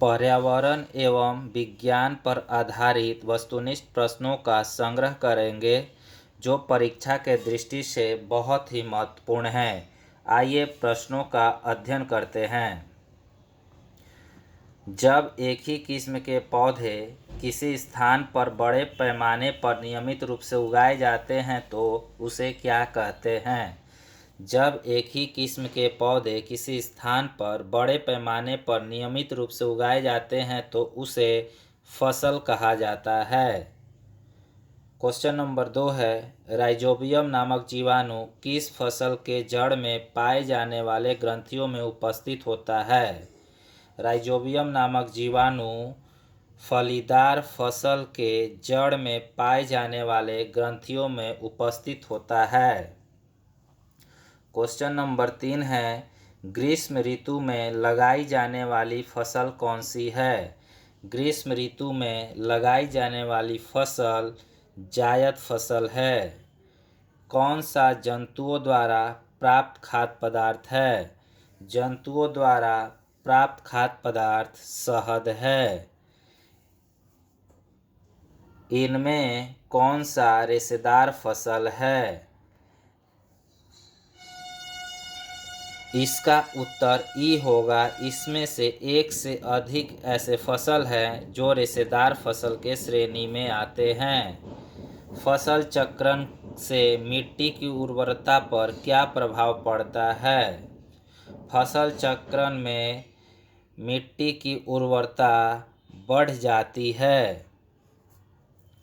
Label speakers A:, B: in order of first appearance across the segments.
A: पर्यावरण एवं विज्ञान पर आधारित वस्तुनिष्ठ प्रश्नों का संग्रह करेंगे जो परीक्षा के दृष्टि से बहुत ही महत्वपूर्ण हैं। आइए प्रश्नों का अध्ययन करते हैं। जब एक ही किस्म के पौधे किसी स्थान पर बड़े पैमाने पर नियमित रूप से उगाए जाते हैं तो उसे क्या कहते हैं? जब एक ही किस्म के पौधे किसी स्थान पर बड़े पैमाने पर नियमित रूप से उगाए जाते हैं तो उसे फसल कहा जाता है। क्वेश्चन नंबर 2 है, राइजोबियम नामक जीवाणु किस फसल के जड़ में पाए जाने वाले ग्रंथियों में उपस्थित होता है? राइजोबियम नामक जीवाणु फलीदार फसल के जड़ में पाए जाने वाले ग्रंथियों में उपस्थित होता है। क्वेश्चन नंबर 3 है, ग्रीष्म ऋतु में लगाई जाने वाली फसल कौन सी है? ग्रीष्म ऋतु में लगाई जाने वाली फसल जायद फसल है। कौन सा जंतुओं द्वारा प्राप्त खाद्य पदार्थ है? जंतुओं द्वारा प्राप्त खाद्य पदार्थ शहद है। इनमें कौन सा रेशेदार फसल है? इसका उत्तर ई होगा। इसमें से एक से अधिक ऐसे फसल हैं जो रेशेदार फसल के श्रेणी में आते हैं। फसल चक्रण से मिट्टी की उर्वरता पर क्या प्रभाव पड़ता है? फसल चक्रण में मिट्टी की उर्वरता बढ़ जाती है।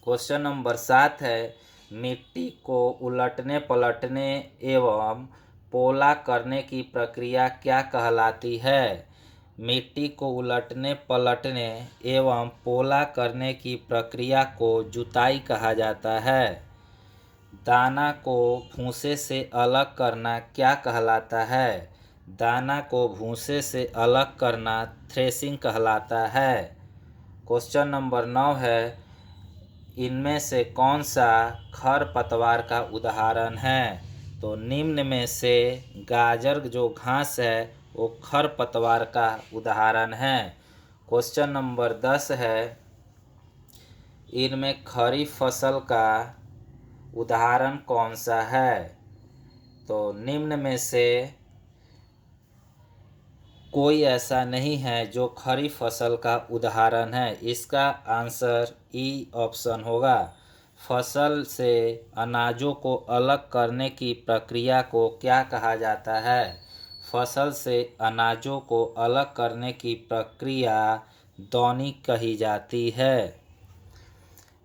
A: क्वेश्चन नंबर 7 है, मिट्टी को उलटने पलटने एवं पोला करने की प्रक्रिया क्या कहलाती है? मिट्टी को उलटने पलटने एवं पोला करने की प्रक्रिया को जुताई कहा जाता है। दाना को भूसे से अलग करना क्या कहलाता है? दाना को भूसे से अलग करना थ्रेसिंग कहलाता है। क्वेश्चन नंबर 9 है, इनमें से कौन सा खरपतवार का उदाहरण है? तो निम्न में से गाजर जो घास है वो खरपतवार का उदाहरण है। क्वेश्चन नंबर 10 है, इनमें खरीफ फसल का उदाहरण कौन सा है? तो निम्न में से कोई ऐसा नहीं है जो खरीफ फसल का उदाहरण है। इसका आंसर ई ऑप्शन होगा। फसल से अनाजों को अलग करने की प्रक्रिया को क्या कहा जाता है? फसल से अनाजों को अलग करने की प्रक्रिया दौनी कही जाती है।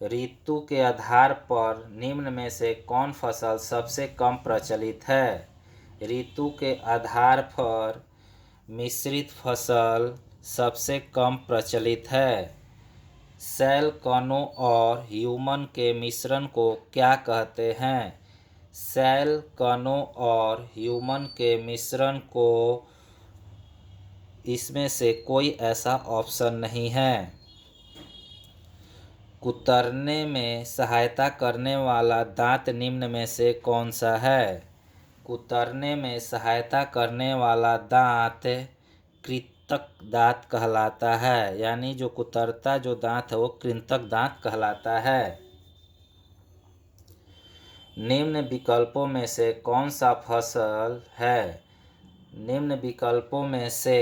A: ऋतु के आधार पर निम्न में से कौन फसल सबसे कम प्रचलित है? ऋतु के आधार पर मिश्रित फसल सबसे कम प्रचलित है। सेल कणों और ह्यूमन के मिश्रण को क्या कहते हैं? सेल कणों और ह्यूमन के मिश्रण को, इसमें से कोई ऐसा ऑप्शन नहीं है। कुतरने में सहायता करने वाला दांत निम्न में से कौन सा है? कुतरने में सहायता करने वाला दांत कृंतक दांत कहलाता है। यानी जो कुतरता जो दांत है वो कृंतक दांत कहलाता है। निम्न विकल्पों में से कौन सा फसल है? निम्न विकल्पों में से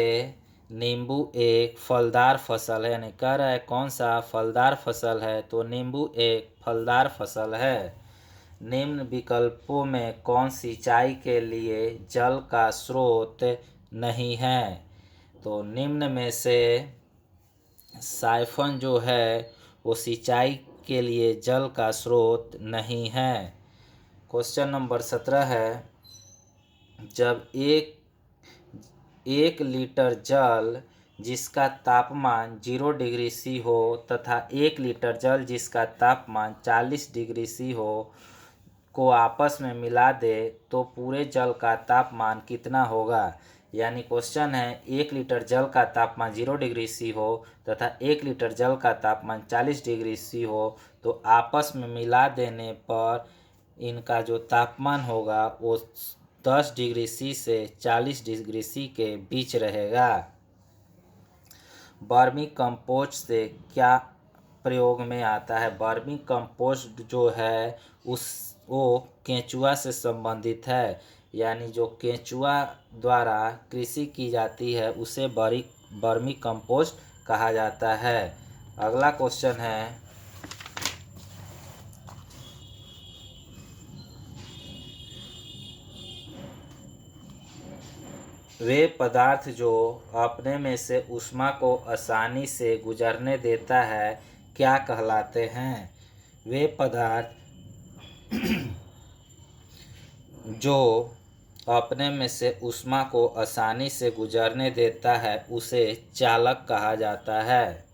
A: नींबू एक फलदार फसल है। यानी कह रहा है कौन सा फलदार फसल है? तो नींबू एक फलदार फसल है। निम्न विकल्पों में कौन सिंचाई के लिए जल का स्रोत नहीं है? तो निम्न में से साइफन जो है वो सिंचाई के लिए जल का स्रोत नहीं है। क्वेश्चन नंबर 17 है, जब एक लीटर जल जिसका तापमान 0 डिग्री सी हो तथा 1 लीटर जल जिसका तापमान 40 डिग्री सी हो को आपस में मिला दे तो पूरे जल का तापमान कितना होगा? यानी क्वेश्चन है, 1 लीटर जल का तापमान 0 डिग्री सी हो तथा 1 लीटर जल का तापमान 40 डिग्री सी हो तो आपस में मिला देने पर इनका जो तापमान होगा वो 10 डिग्री सी से 40 डिग्री सी के बीच रहेगा। वर्मी कंपोस्ट से क्या प्रयोग में आता है? वर्मी कंपोस्ट जो है वो केंचुआ से संबंधित है, यानी जो केंचुआ द्वारा कृषि की जाती है उसे वर्मी कंपोस्ट कहा जाता है। अगला क्वेश्चन है, वे पदार्थ जो अपने में से ऊष्मा को आसानी से गुजरने देता है क्या कहलाते हैं? वे पदार्थ जो अपने में से ऊष्मा को आसानी से गुजरने देता है उसे चालक कहा जाता है।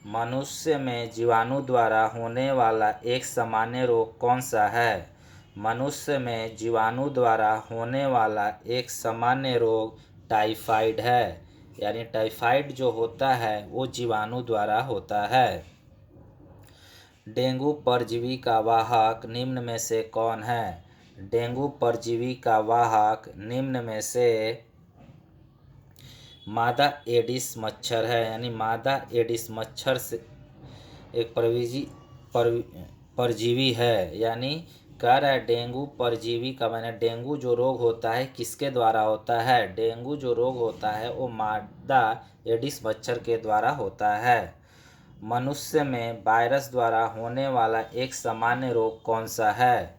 A: मनुष्य में जीवाणु द्वारा होने वाला एक सामान्य रोग कौन सा है? मनुष्य में जीवाणु द्वारा होने वाला एक सामान्य रोग टाइफाइड है, यानी टाइफाइड जो होता है वो जीवाणु द्वारा होता है। डेंगू परजीवी का वाहक निम्न में से कौन है? डेंगू परजीवी का वाहक निम्न में से मादा एडिस मच्छर है, यानी मादा एडिस मच्छर से एक परजीवी है। यानी कह रहा है डेंगू परजीवी का मैंने डेंगू जो रोग होता है किसके द्वारा होता है? डेंगू जो रोग होता है वो मादा एडिस मच्छर के द्वारा होता है। मनुष्य में वायरस द्वारा होने वाला एक सामान्य रोग कौन सा है?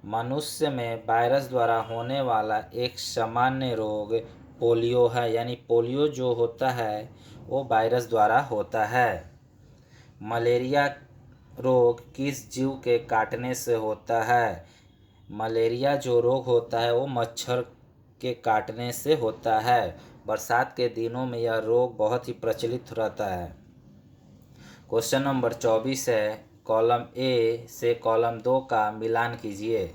A: मनुष्य में वायरस द्वारा होने वाला एक सामान्य रोग पोलियो है, यानी पोलियो जो होता है वो वायरस द्वारा होता है। मलेरिया रोग किस जीव के काटने से होता है? मलेरिया जो रोग होता है वो मच्छर के काटने से होता है। बरसात के दिनों में यह रोग बहुत ही प्रचलित रहता है। क्वेश्चन नंबर 24 है, कॉलम ए से कॉलम 2 का मिलान कीजिए।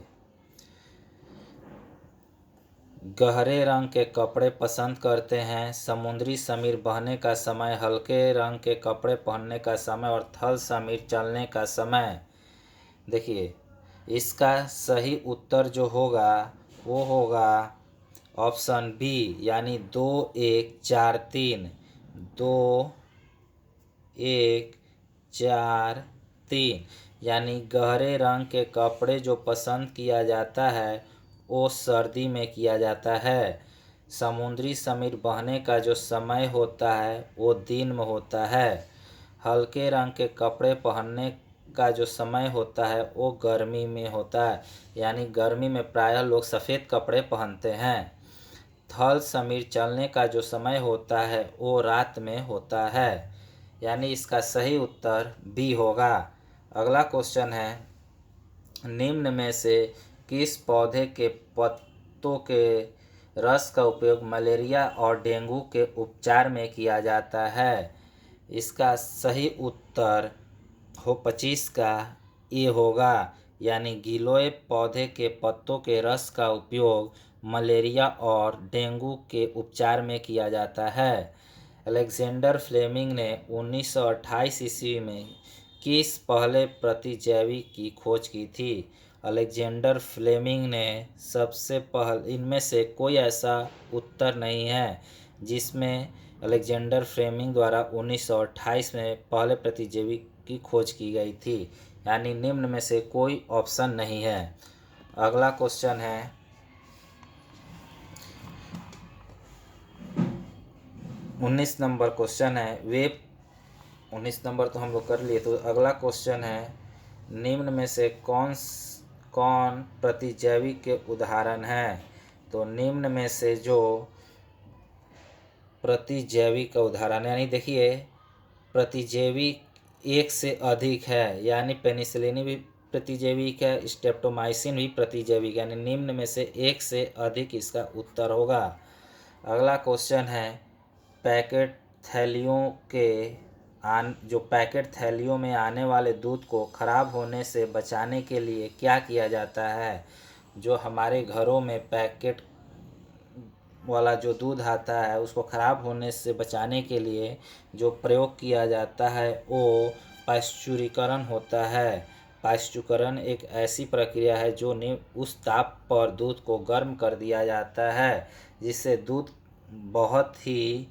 A: गहरे रंग के कपड़े पसंद करते हैं, समुद्री समीर बहने का समय, हल्के रंग के कपड़े पहनने का समय और थल समीर चलने का समय। देखिए इसका सही उत्तर जो होगा वो होगा ऑप्शन बी, यानी 2 1 4 3। 2 1 4 3, यानी गहरे रंग के कपड़े जो पसंद किया जाता है वो सर्दी में किया जाता है। समुद्री समीर बहने का जो समय होता है वो दिन में होता है। हल्के रंग के कपड़े पहनने का जो समय होता है वो गर्मी में होता है, यानी गर्मी में प्रायः लोग सफ़ेद कपड़े पहनते हैं। थल समीर चलने का जो समय होता है वो रात में होता है, यानी इसका सही उत्तर बी होगा। अगला क्वेश्चन है, निम्न में से किस पौधे के पत्तों के रस का उपयोग मलेरिया और डेंगू के उपचार में किया जाता है? इसका सही उत्तर हो 25 का ए होगा, यानी गिलोय पौधे के पत्तों के रस का उपयोग मलेरिया और डेंगू के उपचार में किया जाता है। अलेक्जेंडर फ्लेमिंग ने 1928 ईस्वी में किस पहले प्रतिजैवी की खोज की थी? अलेक्जेंडर फ्लेमिंग ने सबसे पहले, इनमें से कोई ऐसा उत्तर नहीं है जिसमें अलेक्जेंडर फ्लेमिंग द्वारा 1928 में पहले प्रतिजैवी की खोज की गई थी, यानी निम्न में से कोई ऑप्शन नहीं है। अगला क्वेश्चन है, 19 नंबर क्वेश्चन है, वे 19 नंबर तो हम लोग कर लिए, तो अगला क्वेश्चन है, निम्न में से कौन प्रतिजैवी के उदाहरण हैं? तो निम्न में से जो प्रतिजैवी का उदाहरण, यानी देखिए प्रतिजैवी एक से अधिक है, यानी पेनिसिलिन भी प्रतिजैविक है, स्ट्रेप्टोमाइसिन भी प्रतिजैविक, यानी निम्न में से एक से अधिक इसका उत्तर होगा। अगला क्वेश्चन है, पैकेट थैलियों में आने वाले दूध को खराब होने से बचाने के लिए क्या किया जाता है? जो हमारे घरों में पैकेट वाला जो दूध आता है उसको ख़राब होने से बचाने के लिए जो प्रयोग किया जाता है वो पाश्चुरीकरण होता है। पाश्चुरीकरण एक ऐसी प्रक्रिया है जो उस ताप पर दूध को गर्म कर दिया जाता है जिससे दूध बहुत ही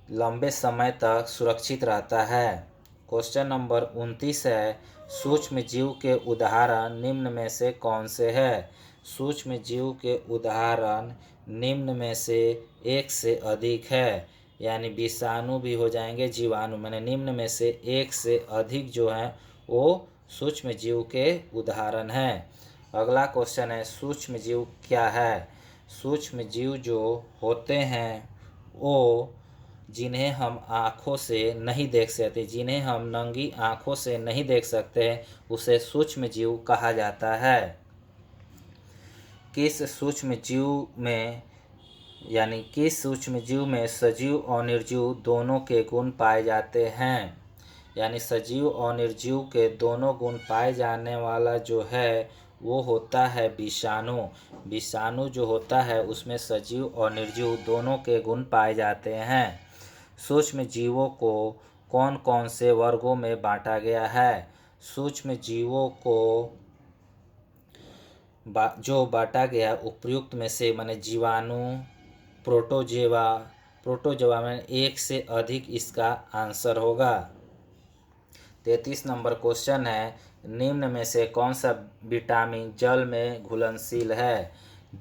A: लंबे समय तक सुरक्षित रहता है। क्वेश्चन नंबर 29 है, सूक्ष्म जीव के उदाहरण निम्न में से कौन से है? सूक्ष्म जीव के उदाहरण निम्न में से एक से अधिक है, यानी विषाणु भी हो जाएंगे, जीवाणु, मैंने निम्न में से एक से अधिक जो है वो सूक्ष्म जीव के उदाहरण हैं। अगला क्वेश्चन है, सूक्ष्म जीव क्या है? सूक्ष्म जीव जो होते हैं वो जिन्हें हम आँखों से नहीं देख सकते, जिन्हें हम नंगी आँखों से नहीं देख सकते, उसे सूक्ष्म जीव कहा जाता है। किस सूक्ष्म जीव में किस सूक्ष्म जीव में सजीव और निर्जीव दोनों के गुण पाए जाते हैं? यानी सजीव और निर्जीव के दोनों गुण पाए जाने वाला जो है वो होता है विषाणु। विषाणु जो होता है उसमें सजीव और निर्जीव दोनों के गुण पाए जाते हैं। सूक्ष्म जीवों को कौन कौन से वर्गों में बांटा गया है? सूक्ष्म जीवों को जो बांटा गया उपर्युक्त में से माने जीवाणु, प्रोटोजोआ में एक से अधिक इसका आंसर होगा। 33 नंबर क्वेश्चन है, निम्न में से कौन सा विटामिन जल में घुलनशील है?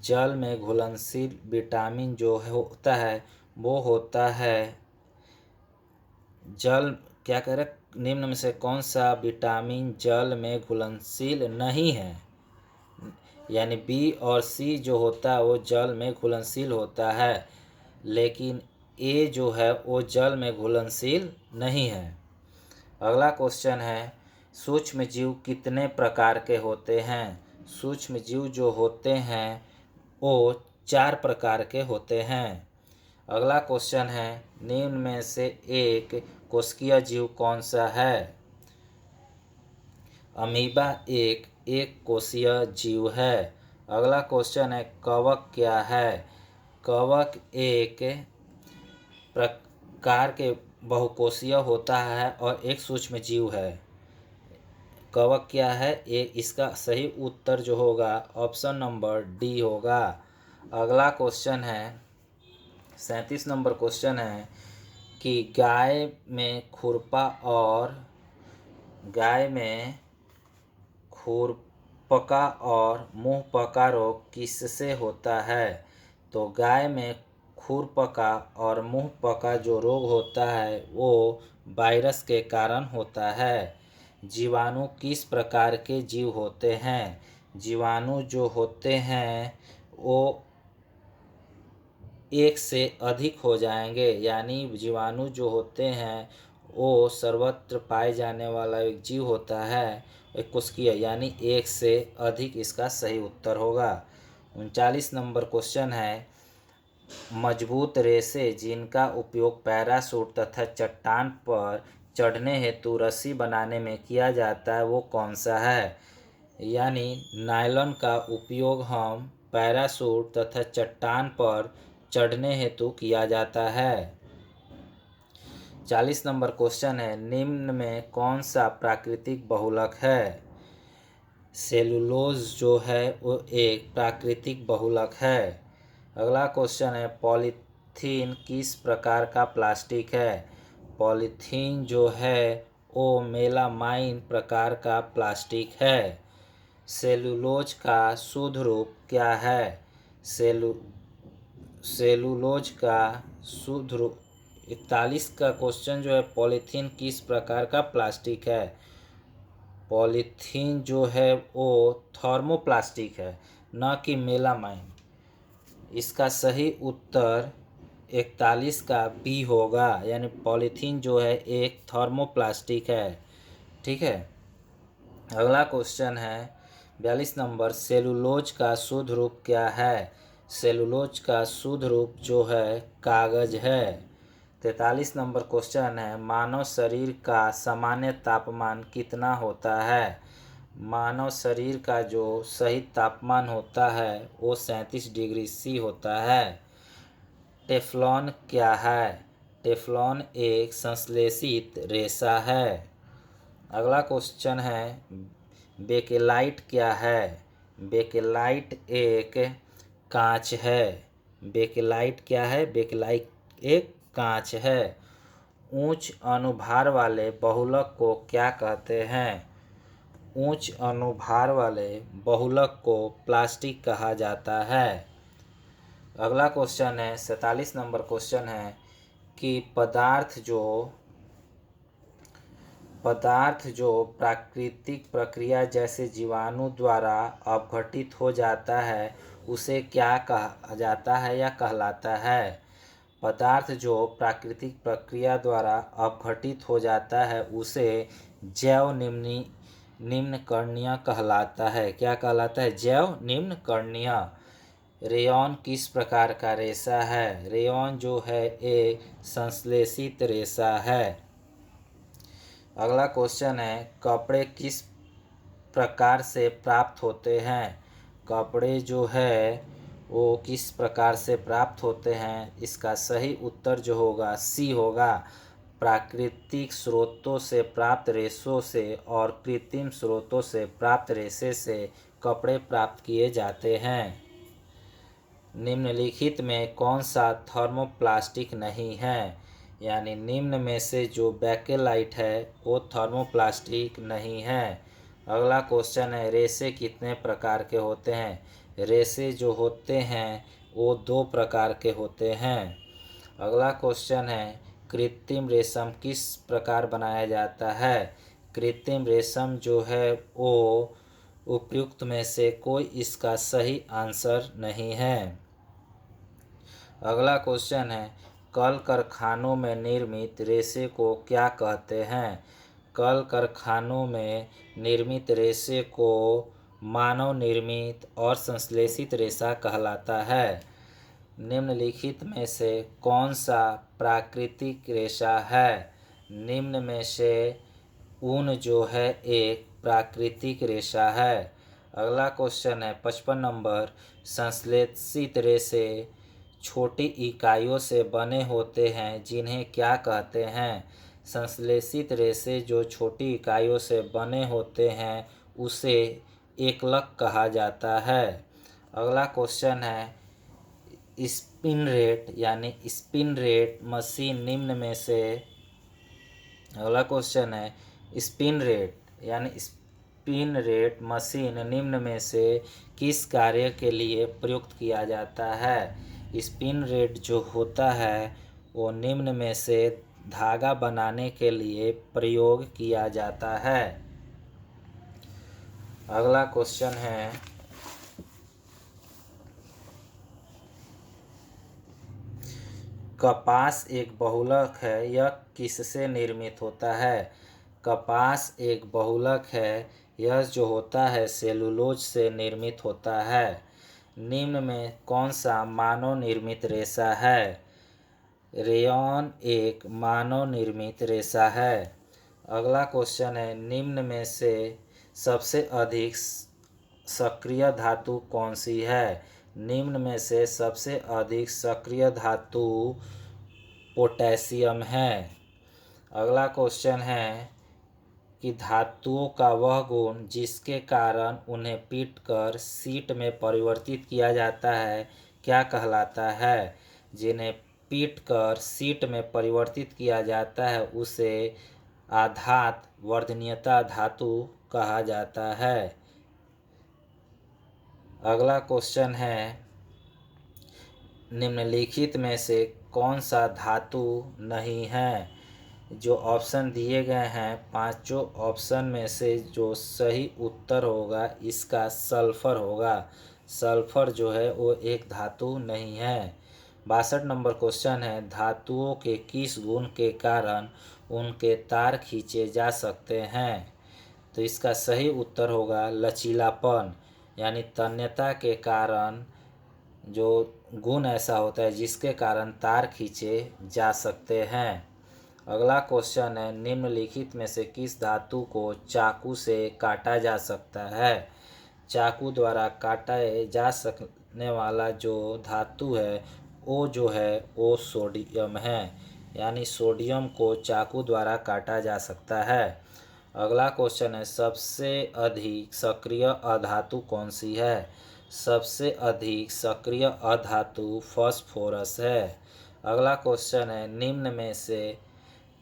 A: जल में घुलनशील विटामिन जो होता है वो होता है निम्न में से कौन सा विटामिन जल में घुलनशील नहीं है? यानी बी और सी जो होता है वो जल में घुलनशील होता है, लेकिन ए जो है वो जल में घुलनशील नहीं है। अगला क्वेश्चन है, सूक्ष्म जीव कितने प्रकार के होते हैं? सूक्ष्म जीव जो होते हैं वो 4 प्रकार के होते हैं। अगला क्वेश्चन है, निम्न में से एक कोशिकीय जीव कौन सा है? अमीबा एक कोशीय जीव है। अगला क्वेश्चन है, कवक क्या है? कवक एक प्रकार के बहुकोशीय होता है और एक सूक्ष्म जीव है। कवक क्या है? इसका सही उत्तर जो होगा ऑप्शन नंबर डी होगा। अगला क्वेश्चन है 37 नंबर क्वेश्चन है कि गाय में खुरपका और मुंहपका रोग किससे होता है? तो गाय में खुरपका और मुंहपका जो रोग होता है वो वायरस के कारण होता है। जीवाणु किस प्रकार के जीव होते हैं? जीवाणु जो होते हैं वो एक से अधिक हो जाएंगे, यानी जीवाणु जो होते हैं वो सर्वत्र पाए जाने वाला एक जीव होता है, एक कोशिकीय, यानी एक से अधिक इसका सही उत्तर होगा। 39 नंबर क्वेश्चन है, मजबूत रेशे जिनका उपयोग पैराशूट तथा चट्टान पर चढ़ने हेतु रस्सी बनाने में किया जाता है वो कौन सा है? यानी नायलॉन का उपयोग हम पैराशूट तथा चट्टान पर चढ़ने हेतु किया जाता है। 40 नंबर क्वेश्चन है, निम्न में कौन सा प्राकृतिक बहुलक है? सेलुलोज जो है वो एक प्राकृतिक बहुलक है। अगला क्वेश्चन है, पॉलीथीन किस प्रकार का प्लास्टिक है? पॉलीथीन जो है वो मेलामाइन प्रकार का प्लास्टिक है। सेलुलोज का शुद्ध रूप क्या है? सेलुलोज का शुद्ध रूप 41 का क्वेश्चन जो है, पॉलीथीन किस प्रकार का प्लास्टिक है? पॉलीथीन जो है वो थर्मोप्लास्टिक है, न कि मेलामाइन। इसका सही उत्तर 41 का बी होगा, यानी पॉलीथीन जो है एक थर्मोप्लास्टिक है। ठीक है। अगला क्वेश्चन है 42 नंबर, सेलुलोज का शुद्ध रूप क्या है? सेलुलोज का शुद्ध रूप जो है कागज है। 43 नंबर क्वेश्चन है, मानव शरीर का सामान्य तापमान कितना होता है? मानव शरीर का जो सही तापमान होता है वो 37 डिग्री सी होता है। टेफ्लॉन क्या है? टेफ्लॉन एक संश्लेषित रेशा है। अगला क्वेश्चन है, बेकेलाइट क्या है? बेकेलाइट एक कांच है। बेकेलाइट क्या है? बेकेलाइट एक कांच है। उच्च अनुभार वाले बहुलक को क्या कहते हैं? उच्च अनुभार वाले बहुलक को प्लास्टिक कहा जाता है। अगला क्वेश्चन है 47 नंबर क्वेश्चन है कि पदार्थ जो प्राकृतिक प्रक्रिया जैसे जीवाणु द्वारा अपघटित हो जाता है उसे क्या कहा जाता है या कहलाता है? पदार्थ जो प्राकृतिक प्रक्रिया द्वारा अपघटित हो जाता है उसे जैव निम्नकर्णीय कहलाता है। क्या कहलाता है? जैव निम्नकर्णीय। रेयॉन किस प्रकार का रेशा है? रेयॉन जो है एक संश्लेषित रेशा है। अगला क्वेश्चन है कपड़े किस प्रकार से प्राप्त होते हैं? कपड़े जो है वो किस प्रकार से प्राप्त होते हैं? इसका सही उत्तर जो होगा सी होगा। प्राकृतिक स्रोतों से प्राप्त रेशों से और कृत्रिम स्रोतों से प्राप्त रेशे से कपड़े प्राप्त किए जाते हैं। निम्नलिखित में कौन सा थर्मोप्लास्टिक नहीं है? यानी निम्न में से जो बेकेलाइट है वो थर्मोप्लास्टिक नहीं है। अगला क्वेश्चन है रेशे कितने प्रकार के होते हैं? रेशे जो होते हैं वो 2 प्रकार के होते हैं। अगला क्वेश्चन है कृत्रिम रेशम किस प्रकार बनाया जाता है? कृत्रिम रेशम जो है वो उपयुक्त में से कोई इसका सही आंसर नहीं है। अगला क्वेश्चन है कल कारखानों में निर्मित रेशे को क्या कहते हैं? कल कारखानों में निर्मित रेशे को मानव निर्मित और संश्लेषित रेशा कहलाता है। निम्नलिखित में से कौन सा प्राकृतिक रेशा है? निम्न में से ऊन जो है एक प्राकृतिक रेशा है। अगला क्वेश्चन है 55 नंबर संश्लेषित रेशे छोटी इकाइयों से बने होते हैं जिन्हें क्या कहते हैं? संश्लेषित रेशे जो छोटी इकाइयों से बने होते हैं उसे एकलक कहा जाता है। अगला क्वेश्चन है स्पिन रेट यानी स्पिन रेट मशीन निम्न में से अगला क्वेश्चन है स्पिन रेट यानी स्पिन रेट मशीन निम्न में से किस कार्य के लिए प्रयुक्त किया जाता है? स्पिन रेट जो होता है वो निम्न में से धागा बनाने के लिए प्रयोग किया जाता है। अगला क्वेश्चन है कपास एक बहुलक है यह किससे निर्मित होता है? कपास एक बहुलक है यह जो होता है सेलुलोज से निर्मित होता है। निम्न में कौन सा मानव निर्मित रेशा है? रेयॉन एक मानव निर्मित रेशा है। अगला क्वेश्चन है निम्न में से सबसे अधिक सक्रिय धातु कौन सी है? निम्न में से सबसे अधिक सक्रिय धातु पोटेशियम है। अगला क्वेश्चन है कि धातुओं का वह गुण जिसके कारण उन्हें पीटकर शीट में परिवर्तित किया जाता है क्या कहलाता है? जिन्हें पीटकर शीट में परिवर्तित किया जाता है उसे आधात वर्धनीयता धातु कहा जाता है। अगला क्वेश्चन है निम्नलिखित में से कौन सा धातु नहीं है? जो ऑप्शन दिए गए हैं पांचों ऑप्शन में से जो सही उत्तर होगा इसका सल्फर होगा। सल्फर जो है वो एक धातु नहीं है। 62 नंबर क्वेश्चन है धातुओं के किस गुण के कारण उनके तार खींचे जा सकते हैं? तो इसका सही उत्तर होगा लचीलापन यानी तन्यता के कारण जो गुण ऐसा होता है जिसके कारण तार खींचे जा सकते हैं। अगला क्वेश्चन है निम्नलिखित में से किस धातु को चाकू से काटा जा सकता है? चाकू द्वारा काटा जा सकने वाला जो धातु है वो जो है वो सोडियम है यानी सोडियम को चाकू द्वारा काटा जा सकता है। अगला क्वेश्चन है सबसे अधिक सक्रिय अधातु कौन सी है? सबसे अधिक सक्रिय अधातु फास्फोरस है। अगला क्वेश्चन है, निम्न में से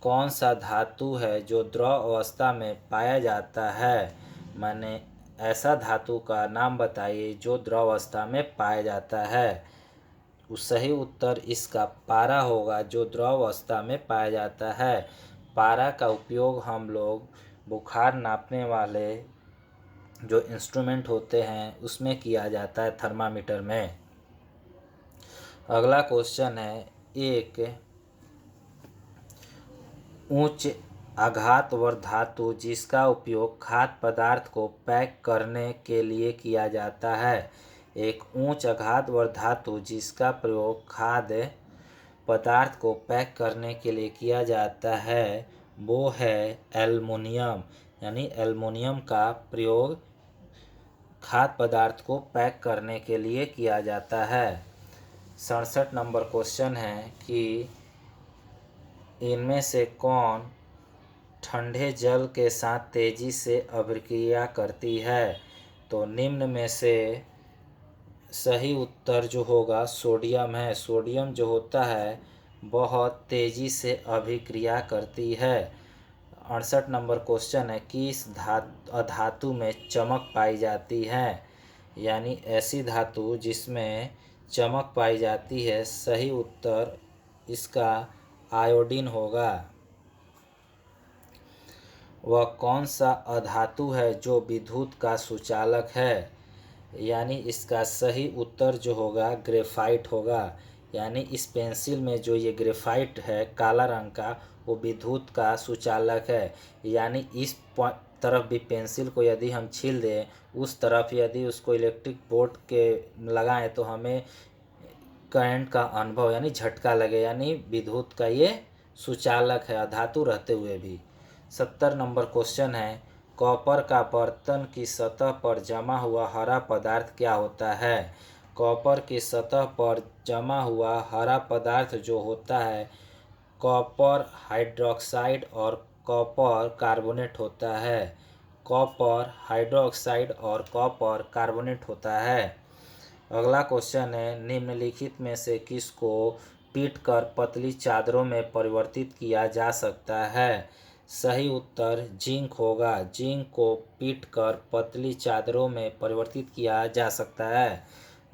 A: कौन सा धातु है जो द्रव अवस्था में पाया जाता है? माने ऐसा धातु का नाम बताइए जो द्रव अवस्था में पाया जाता है। सही उत्तर इसका पारा होगा, जो द्रव अवस्था में पाया जाता है। पारा का उपयोग हम लोग बुखार नापने वाले जो इंस्ट्रूमेंट होते हैं उसमें किया जाता है, थर्मामीटर में। अगला क्वेश्चन है, एक उच्च आघातवर्ध धातु जिसका उपयोग खाद्य पदार्थ को पैक करने के लिए किया जाता है। एक उच्च आघातवर्ध धातु जिसका प्रयोग खाद्य पदार्थ को पैक करने के लिए किया जाता है वो है एल्युमिनियम। यानी एल्युमिनियम का प्रयोग खाद्य पदार्थ को पैक करने के लिए किया जाता है। 67 नंबर क्वेश्चन है कि इनमें से कौन ठंडे जल के साथ तेजी से अभिक्रिया करती है? तो निम्न में से सही उत्तर जो होगा सोडियम है। सोडियम जो होता है बहुत तेजी से अभिक्रिया करती है। 68 नंबर क्वेश्चन है, किस धातु में चमक पाई जाती है? यानी ऐसी धातु जिसमें चमक पाई जाती है। सही उत्तर इसका आयोडीन होगा। वह कौन सा अधातु है जो विद्युत का सुचालक है? यानी इसका सही उत्तर जो होगा ग्रेफाइट होगा। यानी इस पेंसिल में जो ये ग्रेफाइट है काला रंग का, वो विद्युत का सुचालक है। यानी इस तरफ भी पेंसिल को यदि हम छील दें, उस तरफ यदि उसको इलेक्ट्रिक बोर्ड के लगाएं तो हमें करंट का अनुभव यानी झटका लगे। यानी विद्युत का ये सुचालक है अधातु रहते हुए भी। 70 नंबर क्वेश्चन है, कॉपर का बर्तन की सतह पर जमा हुआ हरा पदार्थ क्या होता है? कॉपर की सतह पर जमा हुआ हरा पदार्थ जो होता है कॉपर हाइड्रोक्साइड और कॉपर कार्बोनेट होता है। कॉपर हाइड्रोक्साइड और कॉपर कार्बोनेट होता है। अगला क्वेश्चन है, निम्नलिखित में से किसको पीटकर पतली चादरों में परिवर्तित किया जा सकता है? सही उत्तर जिंक होगा। जिंक को पीटकर पतली चादरों में परिवर्तित किया जा सकता है।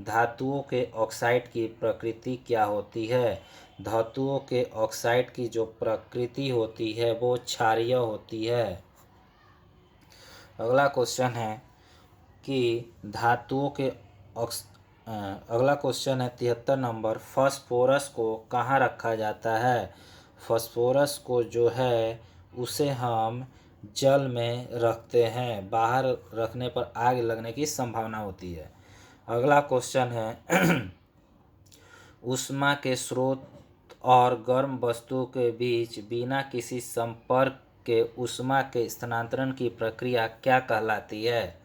A: धातुओं के ऑक्साइड की प्रकृति क्या होती है? धातुओं के ऑक्साइड की जो प्रकृति होती है वो क्षारीय होती है। अगला क्वेश्चन है कि धातुओं के अगला क्वेश्चन है 73 नंबर, फास्फोरस को कहाँ रखा जाता है? फास्फोरस को जो है उसे हम जल में रखते हैं। बाहर रखने पर आग लगने की संभावना होती है। अगला क्वेश्चन है ऊष्मा के स्रोत और गर्म वस्तु के बीच बिना किसी संपर्क के ऊष्मा के स्थानांतरण की प्रक्रिया क्या कहलाती है?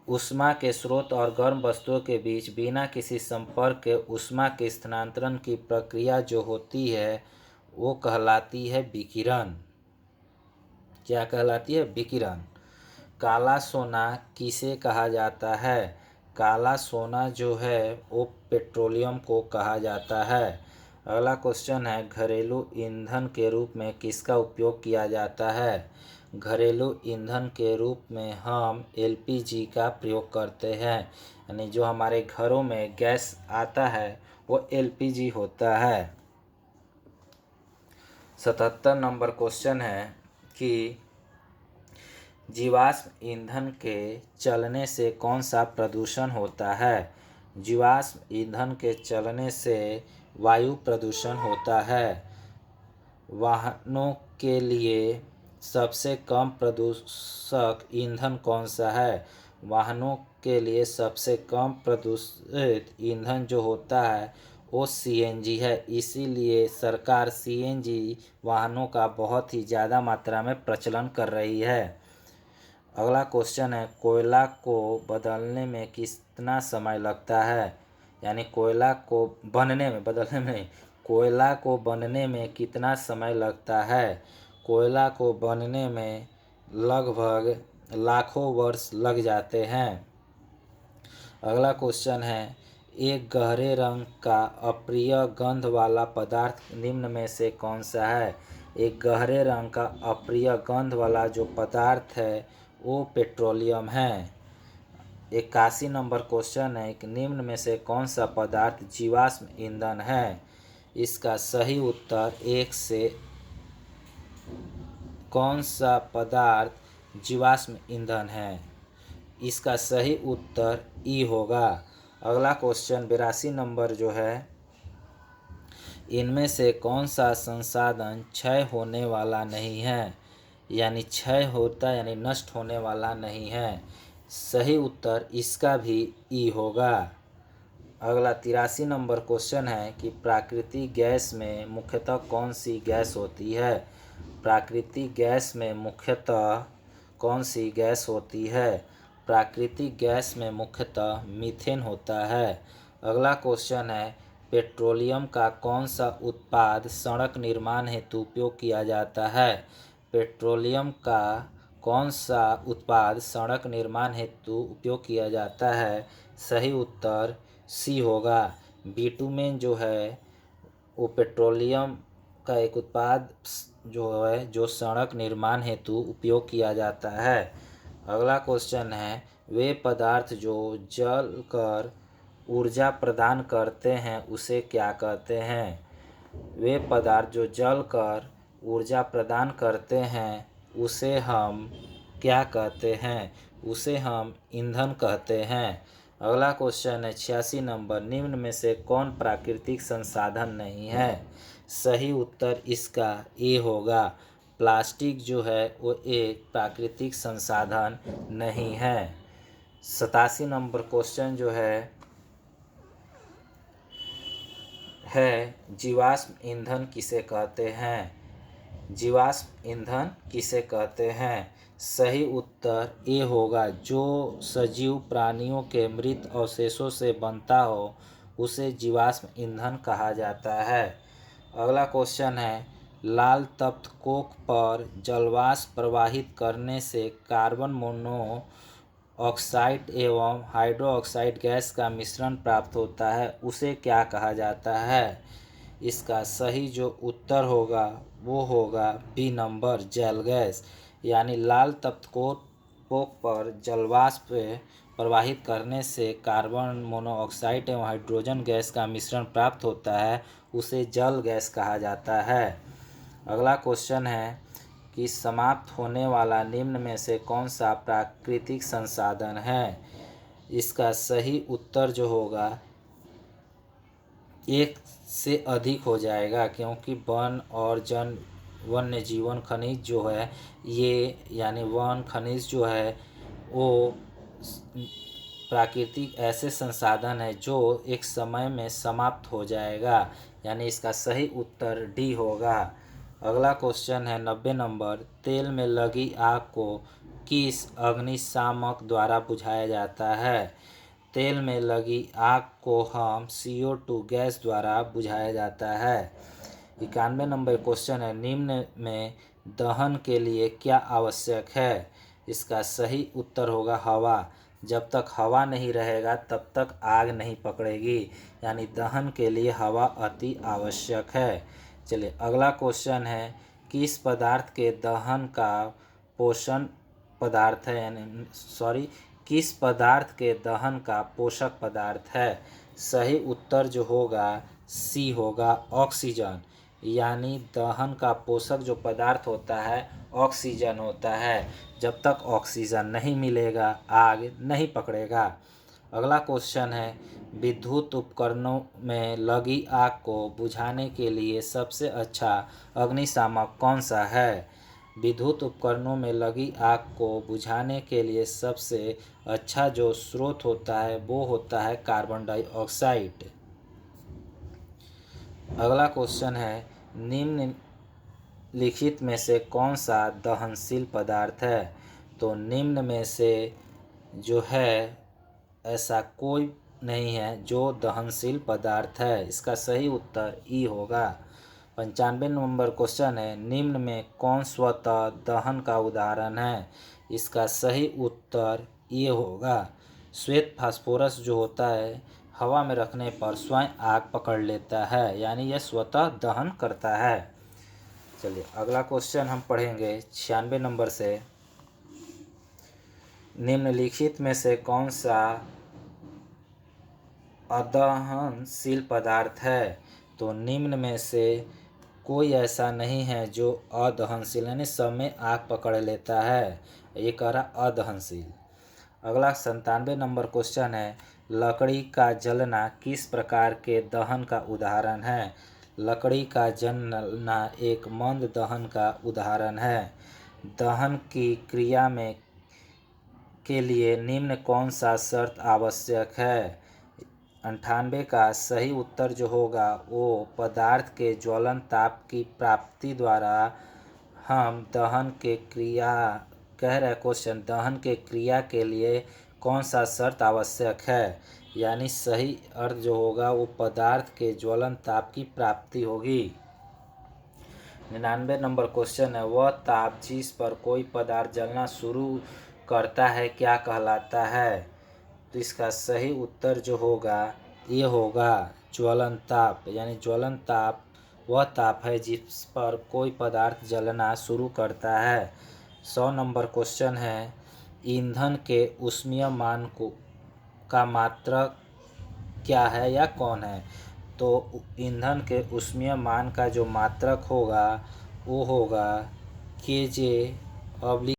A: ऊष्मा के स्रोत और गर्म वस्तुओं के बीच बिना किसी संपर्क के ऊष्मा के स्थानांतरण की प्रक्रिया जो होती है वो कहलाती है विकिरण। क्या कहलाती है? विकिरण। काला सोना किसे कहा जाता है? काला सोना जो है वो पेट्रोलियम को कहा जाता है। अगला क्वेश्चन है, घरेलू ईंधन के रूप में किसका उपयोग किया जाता है? घरेलू ईंधन के रूप में हम एलपीजी का प्रयोग करते हैं। यानी जो हमारे घरों में गैस आता है वो एलपीजी होता है। 77 नंबर क्वेश्चन है कि जीवाश्म ईंधन के चलने से कौन सा प्रदूषण होता है? जीवाश्म ईंधन के चलने से वायु प्रदूषण होता है। वाहनों के लिए सबसे कम प्रदूषक ईंधन कौन सा है? वाहनों के लिए सबसे कम प्रदूषित ईंधन जो होता है वो सीएनजी है। इसीलिए सरकार सीएनजी वाहनों का बहुत ही ज़्यादा मात्रा में प्रचलन कर रही है। अगला क्वेश्चन है, कोयला को बदलने में कितना समय लगता है? यानी कोयला को बनने में, बदलने में, कोयला को बनने में कितना समय लगता है? कोयला को बनने में लगभग लाखों वर्ष लग जाते हैं। अगला क्वेश्चन है, एक गहरे रंग का अप्रिय गंध वाला पदार्थ निम्न में से कौन सा है? एक गहरे रंग का अप्रिय गंध वाला जो पदार्थ है वो पेट्रोलियम है। 81 नंबर क्वेश्चन है कि निम्न में से कौन सा पदार्थ जीवाश्म ईंधन है? इसका सही उत्तर एक से कौन सा पदार्थ जीवाश्म ईंधन है? इसका सही उत्तर ई होगा। अगला क्वेश्चन 82 नंबर जो है, इनमें से कौन सा संसाधन क्षय होने वाला नहीं है? यानी क्षय होता यानी नष्ट होने वाला नहीं है। सही उत्तर इसका भी ई होगा। अगला 83 नंबर क्वेश्चन है कि प्राकृतिक गैस में मुख्यतः कौन सी गैस होती है? प्राकृतिक गैस में मुख्यतः कौन सी गैस होती है? प्राकृतिक गैस में मुख्यतः मीथेन होता है। अगला क्वेश्चन है, पेट्रोलियम का कौन सा उत्पाद सड़क निर्माण हेतु उपयोग किया जाता है? पेट्रोलियम का कौन सा उत्पाद सड़क निर्माण हेतु उपयोग किया जाता है? सही उत्तर सी होगा। बिटुमेन जो है वो पेट्रोलियम का एक उत्पाद जो है जो सड़क निर्माण हेतु उपयोग किया जाता है। अगला क्वेश्चन है, वे पदार्थ जो जल कर ऊर्जा प्रदान करते हैं उसे क्या कहते हैं? वे पदार्थ जो जल कर ऊर्जा प्रदान करते हैं उसे हम क्या कहते हैं? उसे हम ईंधन कहते हैं। अगला क्वेश्चन है 86 नंबर, निम्न में से कौन प्राकृतिक संसाधन नहीं है? सही उत्तर इसका ए होगा। प्लास्टिक जो है वो एक प्राकृतिक संसाधन नहीं है। 87 नंबर क्वेश्चन जो है जीवाश्म ईंधन किसे कहते हैं? जीवाश्म ईंधन किसे कहते हैं? सही उत्तर ए होगा। जो सजीव प्राणियों के मृत अवशेषों से बनता हो उसे जीवाश्म ईंधन कहा जाता है। अगला क्वेश्चन है, लाल तप्त कोक पर जलवाष्प प्रवाहित करने से कार्बन मोनोऑक्साइड एवं हाइड्रोक्साइड गैस का मिश्रण प्राप्त होता है, उसे क्या कहा जाता है? इसका सही जो उत्तर होगा वो होगा बी नंबर, जल गैस। यानी लाल तप्त कोक पर जलवाष्प प्रवाहित करने से कार्बन मोनोऑक्साइड एवं हाइड्रोजन गैस का मिश्रण प्राप्त होता है, उसे जल गैस कहा जाता है। अगला क्वेश्चन है कि समाप्त होने वाला निम्न में से कौन सा प्राकृतिक संसाधन है? इसका सही उत्तर जो होगा एक से अधिक हो जाएगा, क्योंकि वन और वन्य जीवन खनिज जो है ये यानी वन खनिज जो है वो प्राकृतिक ऐसे संसाधन है जो एक समय में समाप्त हो जाएगा। यानी इसका सही उत्तर डी होगा। अगला क्वेश्चन है 90 नंबर, तेल में लगी आग को किस अग्निशामक द्वारा बुझाया जाता है? तेल में लगी आग को हम CO2 गैस द्वारा बुझाया जाता है। 91 नंबर क्वेश्चन है, निम्न में दहन के लिए क्या आवश्यक है? इसका सही उत्तर होगा हवा। जब तक हवा नहीं रहेगा तब तक आग नहीं पकड़ेगी, यानी दहन के लिए हवा अति आवश्यक है। चलिए अगला क्वेश्चन है, किस पदार्थ के दहन का पोषण पदार्थ है किस पदार्थ के दहन का पोषक पदार्थ है? सही उत्तर जो होगा सी होगा, ऑक्सीजन। यानी दहन का पोषक जो पदार्थ होता है ऑक्सीजन होता है। जब तक ऑक्सीजन नहीं मिलेगा आग नहीं पकड़ेगा। अगला क्वेश्चन है, विद्युत उपकरणों में लगी आग को बुझाने के लिए सबसे अच्छा अग्निशामक कौन सा है? विद्युत उपकरणों में लगी आग को बुझाने के लिए सबसे अच्छा जो स्रोत होता है वो होता है कार्बन डाइऑक्साइड। अगला क्वेश्चन है, निम्नलिखित में से कौन सा दहनशील पदार्थ है? तो निम्न में से जो है ऐसा कोई नहीं है जो दहनशील पदार्थ है। इसका सही उत्तर ई होगा। 95 नंबर क्वेश्चन है, निम्न में कौन स्वतः दहन का उदाहरण है? इसका सही उत्तर ये होगा, श्वेत फास्फोरस जो होता है हवा में रखने पर स्वयं आग पकड़ लेता है, यानी यह स्वतः दहन करता है। चलिए अगला क्वेश्चन हम पढ़ेंगे 96 नंबर से। निम्नलिखित में से कौन सा अदहनशील पदार्थ है? तो निम्न में से कोई ऐसा नहीं है जो अदहनशील, यानी सब में आग पकड़ लेता है, ये कह रहा अदहनशील। अगला 97 नंबर क्वेश्चन है, लकड़ी का जलना किस प्रकार के दहन का उदाहरण है? लकड़ी का जलना एक मंद दहन का उदाहरण है। दहन की क्रिया में के लिए निम्न कौन सा शर्त आवश्यक है? 98 का सही उत्तर जो होगा वो पदार्थ के ज्वलन ताप की प्राप्ति द्वारा हम दहन के क्रिया कह रहे क्वेश्चन दहन के क्रिया के लिए कौन सा शर्त आवश्यक है, यानी सही अर्थ जो होगा वो पदार्थ के ज्वलन ताप की प्राप्ति होगी। 99 नंबर क्वेश्चन है, वह ताप जिस पर कोई पदार्थ जलना शुरू करता है क्या कहलाता है? तो इसका सही उत्तर जो होगा ये होगा ज्वलन ताप, यानी ज्वलन ताप वह ताप है जिस पर कोई पदार्थ जलना शुरू करता है। 100 नंबर क्वेश्चन है, ईंधन के ऊष्मीय मान का मात्रक क्या है या कौन है? तो ईंधन के ऊष्मीय मान का जो मात्रक होगा वो होगा kJ/m।